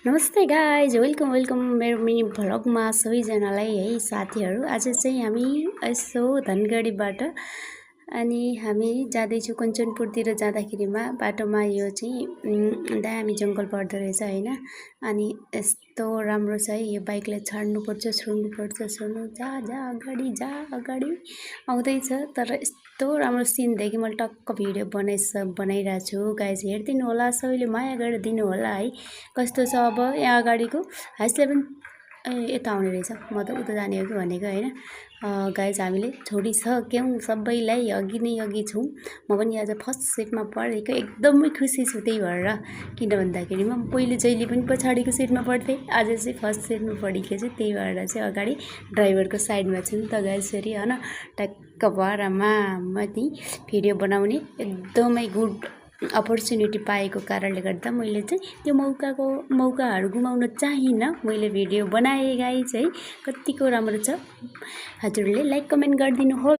नमस्ते guys welcome welcome मेरो mini भ्लगमा सबैजनालाई है साथीहरू। आज चाहिँ हामी यसो धनगढीबाट अनि हामी जाँदैछौँ कञ्चनपुरतिर। जाँदाखेरिमा बाटोमा यो चाहिँ दामी जङ्गल पर्दो रहेछ हैन। अनि यस्तो राम्रो छ है, यो बाइकलाई छोड्नुपर्छ छोड्नु जा जा अगाडि आउँदैछ। तर यस्तो राम्रो सिन देखेँ मैले, टक्क भिडियो बनाइरहेको छु। गाइज हेरिदिनु होला, सबैले माया गरेर दिनु होला है। कस्तो छ अब यहाँ अगाडिको हाइस लेभल यता आउने रहेछ, म त उता जाने हो कि भनेको हैन। गाइज हामीले छोडिसक्यौँ, सबैलाई अघि छौँ। म पनि आज फर्स्ट सिटमा पढेको, एकदमै खुसी छु त्यही भएर। किन भन्दाखेरि म पहिले जहिले पनि पछाडिको सिटमा पढ्थेँ, आज चाहिँ फर्स्ट सिटमा पढेको चाहिँ त्यही भएर चाहिँ अगाडि ड्राइभरको साइडमा छु नि त गाइज। फेरि हैन टक्क भएर माथि भिडियो बनाउने एकदमै गुड अपर्च्युनिटी पाएको कारणले गर्दा मैले चाहिँ त्यो मौकाहरू गुमाउन चाहिनँ। मैले भिडियो बनाएँ गाइज है, कतिको राम्रो छ। हजुरले लाइक कमेन्ट गरिदिनु होला।